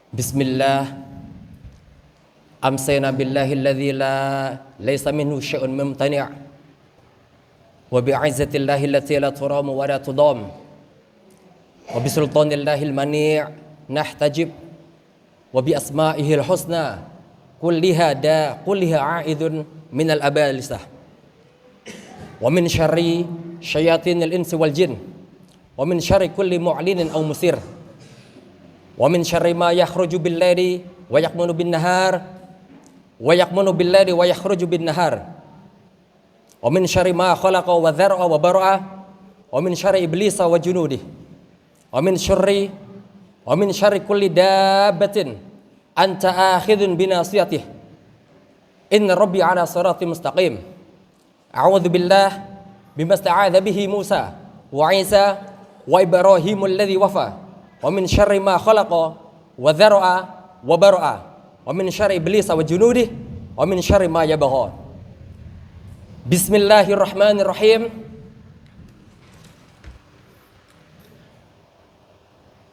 Bismillah. Amsayna billahi alladzi la laysa minhu syai'un mumtani'. Wa bi'izzatillahi allati la turamu wa la tudam. Wa bisultanillahi al-mani' nahtajib. Wa bi asma'ihil husna kulliha a'idun minal abalisah. Wa min syarri syayatinil insi wal jin. Wa min syarri kulli mu'linin aw musir. Wa min syarri ma yakhruju bil laili wa yakmunu bin nahar wa yakmunu bil laili wa yakhruju bin nahar. Wa min syarri ma khalaqa wa dzar'a wa bar'a wa min syarri iblisa wa junudih. Wa min syarri kulli dabbatin anta akhidhun bi nasiyatih. Inna rabbi ala siratin mustaqim. A'udzu billah bima sta'adza bihi Musa wa Isa wa Ibrahimul ladzi wafa. Wa min syarri ma khalaqa wa dzar'a wa bar'a wa min syarri iblisa wa junudih wa min syarri ma yabgha. Bismillahirrahmanirrahim.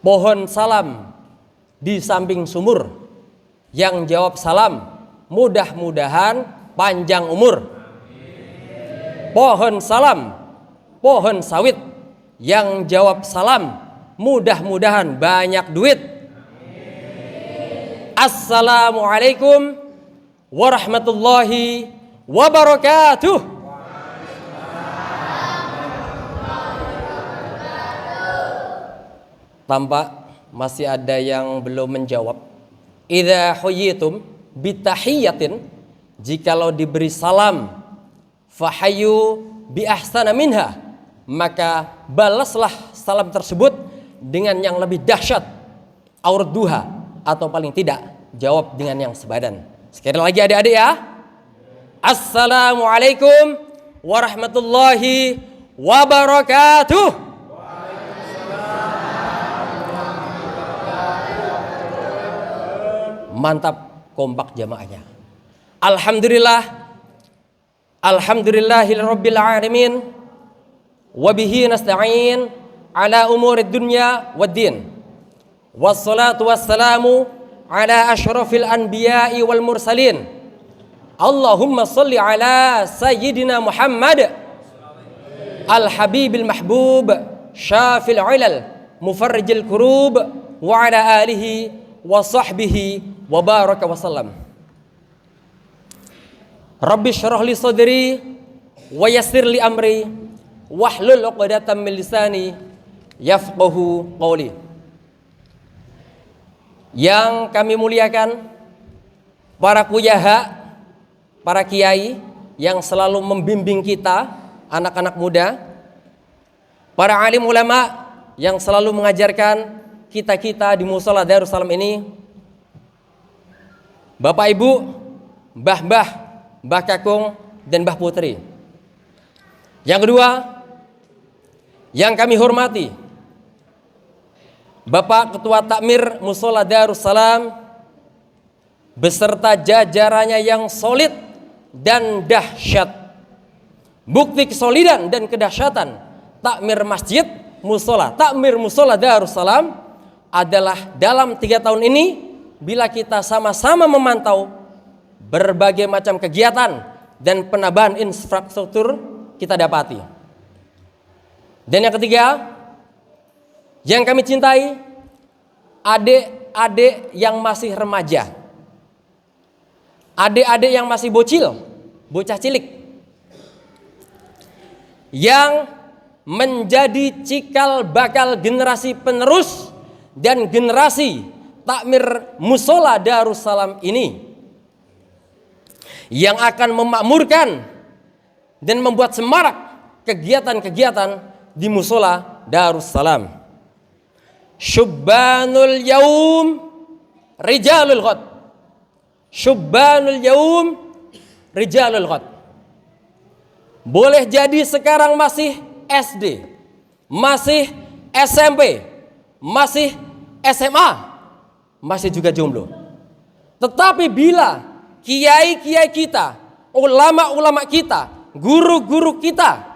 Pohon salam di samping sumur. Yang jawab salam mudah-mudahan panjang umur. Pohon salam, pohon sawit. Yang jawab salam mudah-mudahan banyak duit. Assalamualaikum warahmatullahi wabarakatuh. Tampak masih ada yang belum menjawab. Idza huyitum bitahiyatin, jikalau diberi salam, fahayyu bi ahsana minha, maka balaslah salam tersebut dengan yang lebih dahsyat, aurduha, atau paling tidak jawab dengan yang sebadan. Sekali lagi adik-adik ya. Assalamualaikum warahmatullahi wabarakatuh. Mantap, kompak jamaahnya. Alhamdulillahirabbil alamin wa bihi nasta'in ala umurid dunya waddin. Wassalatu wassalamu ala asyrafil anbiya'i wal mursalin. Allahumma salli ala sayyidina Muhammad al-habibil mahbub syafil ilal mufarrijil kurub wa ala alihi wa sahbihi wa baraka wa sallam. Rabbi syrah li sadri wa yassir li amri wahlul 'uqdatam min lisani yafqahu qawli. Yang kami muliakan para kuyaha, para kiai yang selalu membimbing kita anak-anak muda, para alim ulama yang selalu mengajarkan kita-kita di Mushola Darussalam ini, Bapak Ibu, Mbah-mbah, Mbah Kakung dan Mbah Putri. Yang kedua, yang kami hormati Bapak Ketua Takmir Mushola Darussalam beserta jajarannya yang solid dan dahsyat. Bukti kesolidan dan kedahsyatan takmir masjid mushola, takmir Mushola Darussalam adalah dalam 3 tahun ini bila kita sama-sama memantau berbagai macam kegiatan dan penambahan infrastruktur kita dapati. Dan yang ketiga, yang kami cintai, adik-adik yang masih remaja, adik-adik yang masih bocil, bocah cilik, yang menjadi cikal bakal generasi penerus dan generasi takmir Mushola Darussalam ini, yang akan memakmurkan dan membuat semarak kegiatan-kegiatan di Mushola Darussalam. Syubbanul yaum rijalul ghad. Syubbanul yaum rijalul ghad. Boleh jadi sekarang masih SD, masih SMP, masih SMA, masih juga jomblo. Tetapi bila kiai-kiai kita, ulama-ulama kita, guru-guru kita,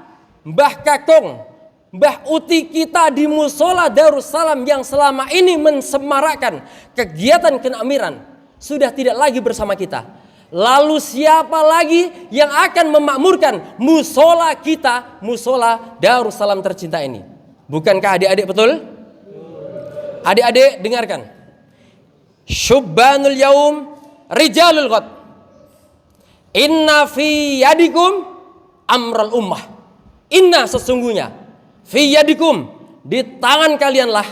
Mbah Kakung, Mbah Uti kita di Musola Darussalam yang selama ini mensemarakkan kegiatan kenamiran sudah tidak lagi bersama kita. Lalu siapa lagi yang akan memakmurkan musola kita, Musola Darussalam tercinta ini? Bukankah adik-adik betul? Adik-adik dengarkan. Syubbanul yaum rijalul ghad. Inna fi yadikum amral ummah. Inna sesungguhnya fi yadikum di tangan kalianlah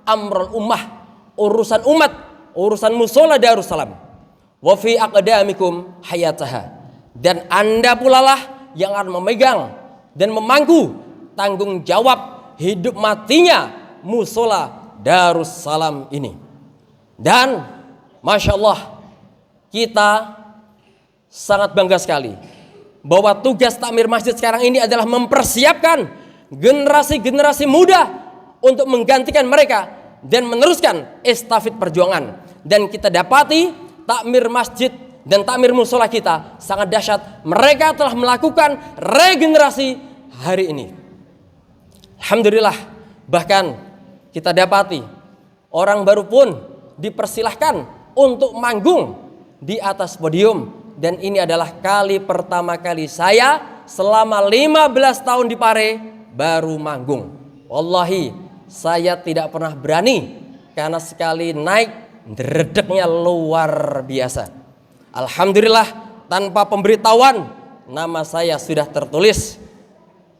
amral ummah, urusan umat, urusan Musola Darussalam. Wa fi aqdamikum hayataha, dan Anda pula lah yang akan memegang dan memangku tanggung jawab hidup matinya Musola Darussalam ini. Dan Masya Allah, kita sangat bangga sekali bahwa tugas takmir masjid sekarang ini adalah mempersiapkan generasi-generasi muda untuk menggantikan mereka dan meneruskan estafet perjuangan. Dan kita dapati takmir masjid dan takmir musola kita sangat dahsyat. Mereka telah melakukan regenerasi hari ini. Alhamdulillah, bahkan kita dapati orang baru pun dipersilahkan untuk manggung di atas podium. Dan ini adalah kali pertama kali saya selama 15 tahun di Pare baru manggung. Wallahi saya tidak pernah berani, karena sekali naik dredegnya luar biasa. Alhamdulillah tanpa pemberitahuan nama saya sudah tertulis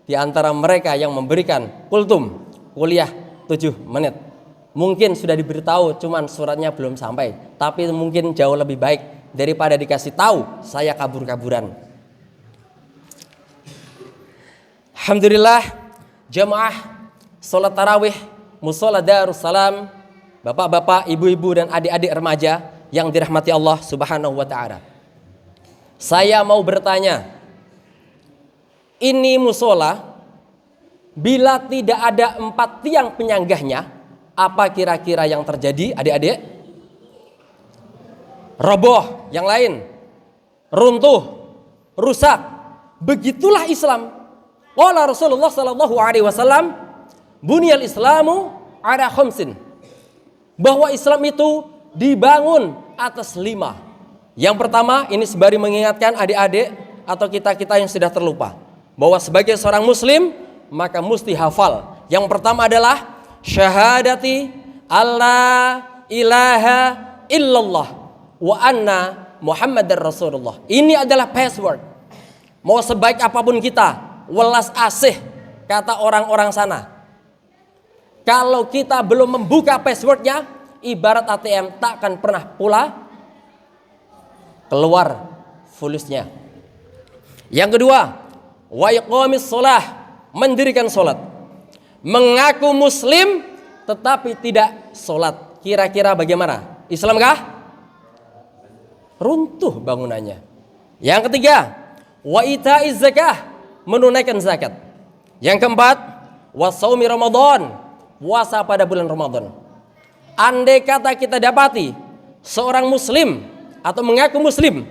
di antara mereka yang memberikan kultum kuliah 7 menit. Mungkin sudah diberitahu, cuman suratnya belum sampai. Tapi mungkin jauh lebih baik daripada dikasih tahu saya kabur-kaburan. Alhamdulillah, jamaah sholat tarawih Musola Darussalam, bapak-bapak, ibu-ibu, dan adik-adik remaja yang dirahmati Allah Subhanahu wa ta'ala. Saya mau bertanya, ini musola bila tidak ada 4 tiang penyanggahnya, apa kira-kira yang terjadi, adik-adik? Roboh, yang lain runtuh, rusak. Begitulah Islam. Qala Rasulullah sallallahu alaihi wasallam, bunyal Islamu ala khamsin. Bahwa Islam itu dibangun atas 5. Yang pertama, ini sembari mengingatkan adik-adik atau kita-kita yang sudah terlupa, bahwa sebagai seorang muslim maka mesti hafal. Yang pertama adalah syahadati alla ilaha illallah wa anna Muhammadar Rasulullah. Ini adalah password. Mau sebaik apapun kita, welas asih kata orang-orang sana, kalau kita belum membuka passwordnya, ibarat ATM tak akan pernah pula keluar fulusnya. Yang kedua, wa iqamis shalah, mendirikan salat. Mengaku muslim tetapi tidak salat. Kira-kira bagaimana? Islamkah? Runtuh bangunannya. Yang ketiga, wa itaiz zakah, menunaikan zakat. Yang keempat, wa shaumi Ramadan, puasa pada bulan Ramadan. Andai kata kita dapati seorang muslim atau mengaku muslim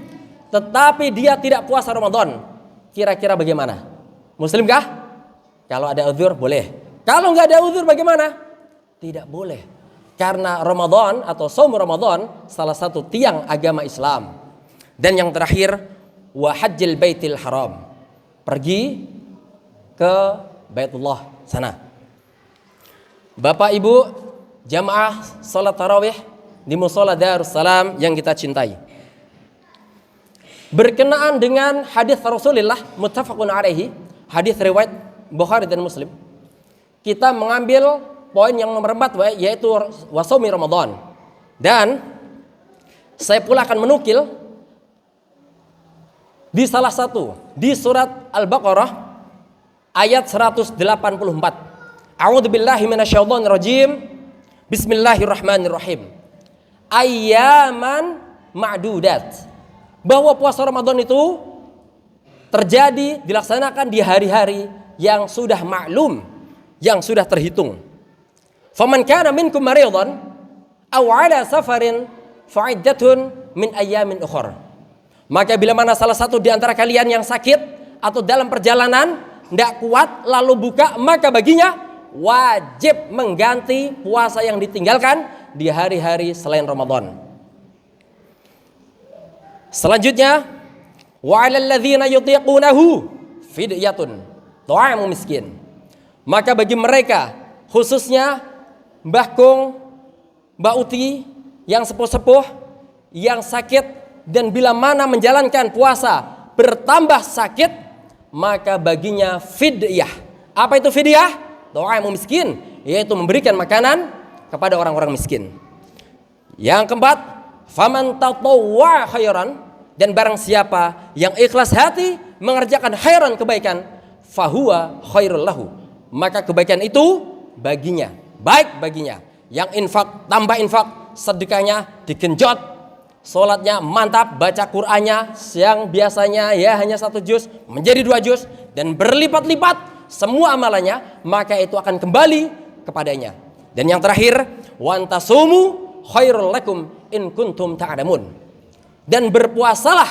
tetapi dia tidak puasa Ramadan, kira-kira bagaimana? Muslimkah? Kalau ada uzur boleh. Kalau nggak ada uzur bagaimana? Tidak boleh. Karena Ramadan atau shaum Ramadan salah satu tiang agama Islam. Dan yang terakhir, wa hajjil baitil haram, pergi ke Baitullah sana. Bapak Ibu jamaah salat tarawih di Musola Darussalam yang kita cintai, berkenaan dengan hadis Rasulullah muttafaqun alaihi, hadis riwayat Bukhari dan Muslim, kita mengambil poin yang nomor 4, yaitu wasomi Ramadan. Dan saya pula akan menukil di salah satu, di surat Al-Baqarah ayat 184. A'udzubillahi minasyaitonir rajim. Bismillahirrahmanirrahim. Ayyaman ma'dudat. Bahwa puasa Ramadan itu terjadi, dilaksanakan di hari-hari yang sudah maklum, yang sudah terhitung. Faman kana minkum maridan aw ala safarin fa'iddatun min ayyamin ukhra. Maka bila mana salah satu di antara kalian yang sakit atau dalam perjalanan, tidak kuat lalu buka, maka baginya wajib mengganti puasa yang ditinggalkan di hari-hari selain Ramadan. Selanjutnya, wa 'alal ladzina yutiqunahu fidyatun ta'amu miskin. Maka bagi mereka, khususnya Mbah Kung, Mbak Uti yang sepuh-sepuh, yang sakit dan bila mana menjalankan puasa bertambah sakit, maka baginya fidyah. Apa itu fidyah? Ta'amu miskin, yaitu memberikan makanan kepada orang-orang miskin. Yang keempat, faman tatawwa khairan, dan barang siapa yang ikhlas hati mengerjakan khairan kebaikan, fahuwa khairul lahu, maka kebaikan itu baginya, baik baginya. Yang infak tambah infak, sedekahnya digenjot, sholatnya mantap, baca Qur'annya yang biasanya ya hanya 1 juz menjadi 2 juz dan berlipat-lipat semua amalannya, maka itu akan kembali kepadanya. Dan yang terakhir, wantasumu khairul lakum in kuntum ta'lamun, dan berpuasalah,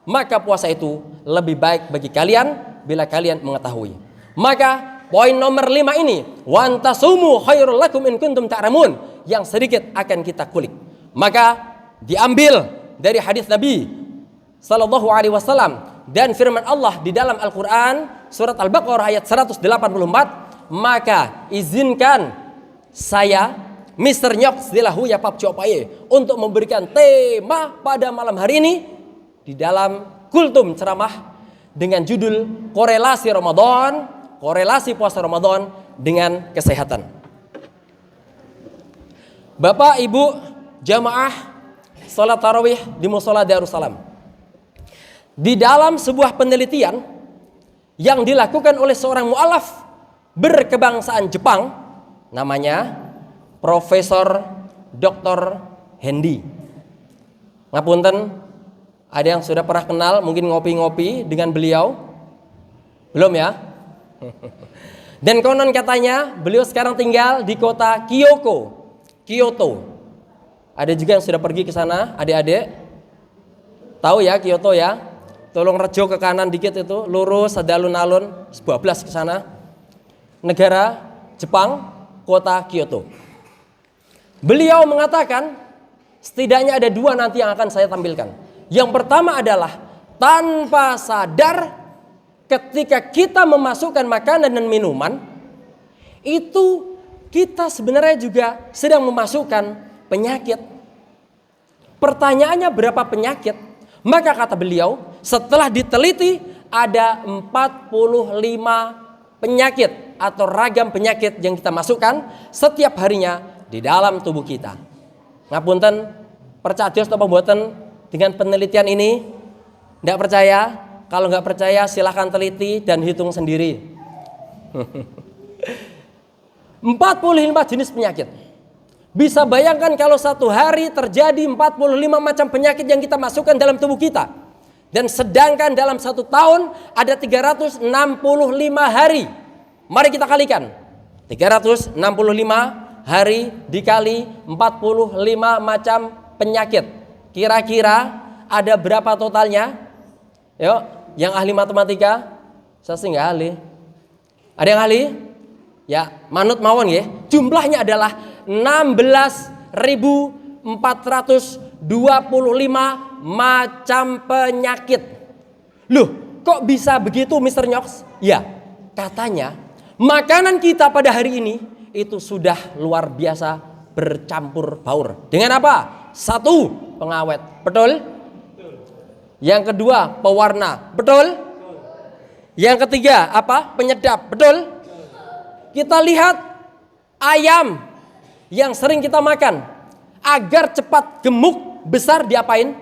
maka puasa itu lebih baik bagi kalian bila kalian mengetahui. Maka poin nomor 5 ini, wantasumu khairul lakum in kuntum ta'lamun, yang sedikit akan kita kulik. Maka diambil dari hadis Nabi sallallahu alaihi wasallam dan firman Allah di dalam Al-Qur'an surat Al-Baqarah ayat 184, maka izinkan saya Mr. Nyoks dilahu ya Pap Copaye untuk memberikan tema pada malam hari ini di dalam kultum ceramah dengan judul korelasi Ramadan, korelasi puasa Ramadan dengan kesehatan. Bapak Ibu jamaah salat tarawih di Mushola Darussalam, di dalam sebuah penelitian yang dilakukan oleh seorang mu'alaf berkebangsaan Jepang, namanya Profesor Dr. Hendy. Ngapunten, ada yang sudah pernah kenal mungkin ngopi-ngopi dengan beliau? Belum ya? Dan konon katanya beliau sekarang tinggal di kota Kyoto. Ada juga yang sudah pergi ke sana, adik-adik. Tahu ya Kyoto ya? Tolong rejo ke kanan dikit itu, lurus ada alun-alun 12 ke sana. Negara Jepang, kota Kyoto. Beliau mengatakan setidaknya ada 2 nanti yang akan saya tampilkan. Yang pertama adalah tanpa sadar ketika kita memasukkan makanan dan minuman, itu kita sebenarnya juga sedang memasukkan penyakit. Pertanyaannya berapa penyakit? Maka kata beliau, setelah diteliti ada 45 penyakit atau ragam penyakit yang kita masukkan setiap harinya di dalam tubuh kita. Ngapunten, percaya atau pembuatan dengan penelitian ini? Tidak percaya? Kalau nggak percaya silahkan teliti dan hitung sendiri. 45 jenis penyakit. Bisa bayangkan kalau satu hari terjadi 45 macam penyakit yang kita masukkan dalam tubuh kita. Dan sedangkan dalam 1 tahun ada 365 hari. Mari kita kalikan. 365 hari dikali 45 macam penyakit. Kira-kira ada berapa totalnya? Yuk, yang ahli matematika? Saya sih nggak ahli. Ada yang ahli? Ya, manut mawon ya. Jumlahnya adalah 16.425 macam penyakit. Loh, kok bisa begitu Mr. Nyoks? Ya, katanya makanan kita pada hari ini itu sudah luar biasa bercampur baur. Dengan apa? 1, pengawet. Betul? Yang kedua, pewarna. Betul? Yang ketiga, apa? Penyedap. Betul? Kita lihat ayam yang sering kita makan agar cepat gemuk besar diapain?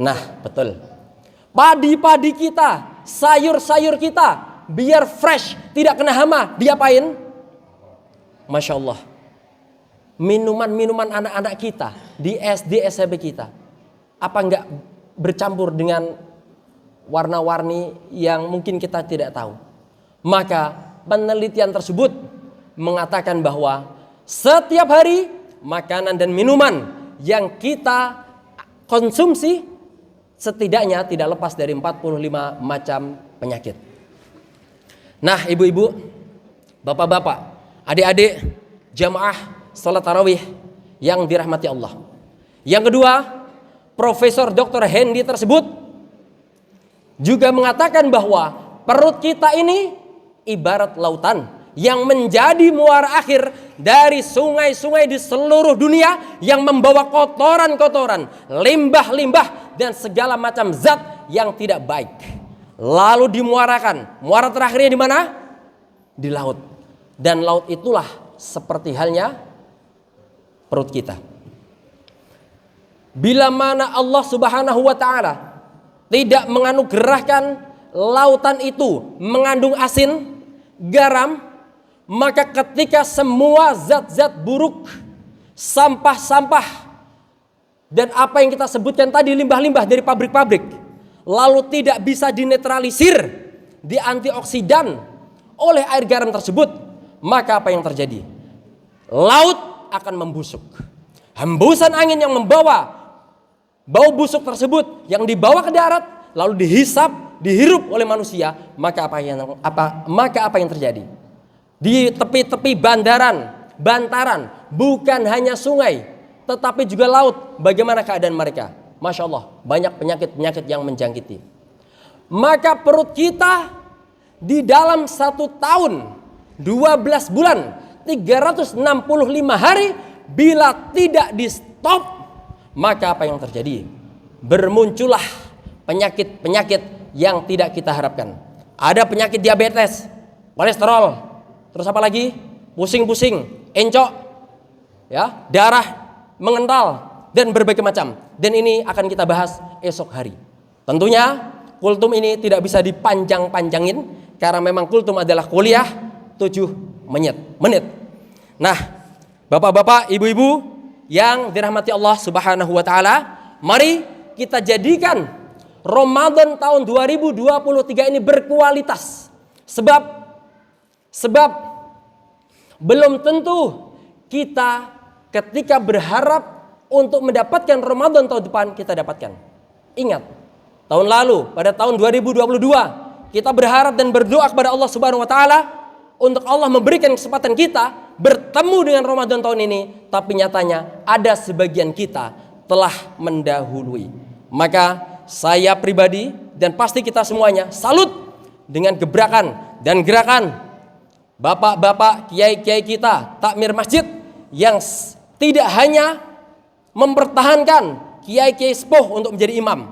Nah, betul. Padi-padi kita, sayur-sayur kita biar fresh, tidak kena hama, diapain? Masya Allah. Minuman-minuman anak-anak kita di SD SMP kita, apa enggak bercampur dengan warna-warni yang mungkin kita tidak tahu? Maka penelitian tersebut mengatakan bahwa setiap hari makanan dan minuman yang kita konsumsi setidaknya tidak lepas dari 45 macam penyakit. Nah, ibu-ibu, bapak-bapak, adik-adik, jamaah salat tarawih yang dirahmati Allah. Yang kedua, Profesor Dr. Hendy tersebut juga mengatakan bahwa perut kita ini ibarat lautan yang menjadi muara akhir dari sungai-sungai di seluruh dunia yang membawa kotoran-kotoran, limbah-limbah dan segala macam zat yang tidak baik. Lalu dimuarakan. Muara terakhirnya di mana? Di laut. Dan laut itulah seperti halnya perut kita. Bila mana Allah Subhanahu wa ta'ala tidak menganugerahkan lautan itu mengandung asin, garam, maka ketika semua zat-zat buruk, sampah-sampah, dan apa yang kita sebutkan tadi, limbah-limbah dari pabrik-pabrik, lalu tidak bisa dinetralisir, diantioksidan oleh air garam tersebut, maka apa yang terjadi? Laut akan membusuk. Hembusan angin yang membawa bau busuk tersebut yang dibawa ke darat lalu dihisap, dihirup oleh manusia, maka apa yang terjadi? Di tepi-tepi bantaran, bukan hanya sungai, tetapi juga laut. Bagaimana keadaan mereka? Masya Allah, banyak penyakit-penyakit yang menjangkiti. Maka perut kita di dalam 1 tahun, 12 bulan, 365 hari, bila tidak di stop, maka apa yang terjadi? Bermuncullah penyakit-penyakit yang tidak kita harapkan. Ada penyakit diabetes, kolesterol, terus apa lagi? Pusing-pusing, encok, ya, darah mengental, dan berbagai macam. Dan ini akan kita bahas esok hari. Tentunya kultum ini tidak bisa dipanjang-panjangin karena memang kultum adalah kuliah 7 menit. Nah, bapak-bapak, ibu-ibu yang dirahmati Allah Subhanahu wa ta'ala, mari kita jadikan Ramadan tahun 2023 ini berkualitas. Sebab belum tentu kita ketika berharap untuk mendapatkan Ramadan tahun depan kita dapatkan. Ingat, tahun lalu pada tahun 2022 kita berharap dan berdoa kepada Allah Subhanahu wa ta'ala untuk Allah memberikan kesempatan kita bertemu dengan Ramadan tahun ini, tapi nyatanya ada sebagian kita telah mendahului. Maka saya pribadi dan pasti kita semuanya salut dengan gebrakan dan gerakan bapak-bapak, kiai-kiai kita, takmir masjid yang tidak hanya mempertahankan kiai-kiai sepuh untuk menjadi imam,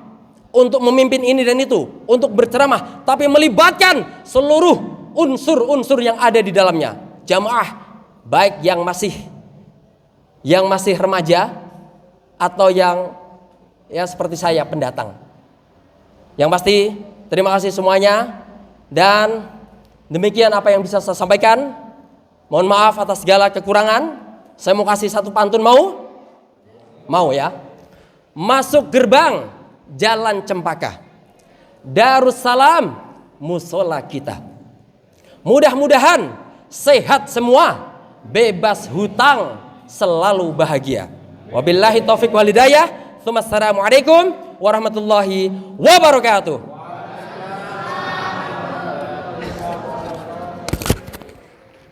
untuk memimpin ini dan itu, untuk berceramah, tapi melibatkan seluruh unsur-unsur yang ada di dalamnya. Jamaah, baik yang masih remaja atau yang ya seperti saya pendatang. Yang pasti terima kasih semuanya, dan demikian apa yang bisa saya sampaikan. Mohon maaf atas segala kekurangan. Saya mau kasih satu pantun, mau ya. Masuk gerbang Jalan Cempaka, Darussalam musola kita. Mudah-mudahan sehat semua, bebas hutang, selalu bahagia. Wabillahi taufik wal hidayah. Assalamualaikum warahmatullahi wabarakatuh.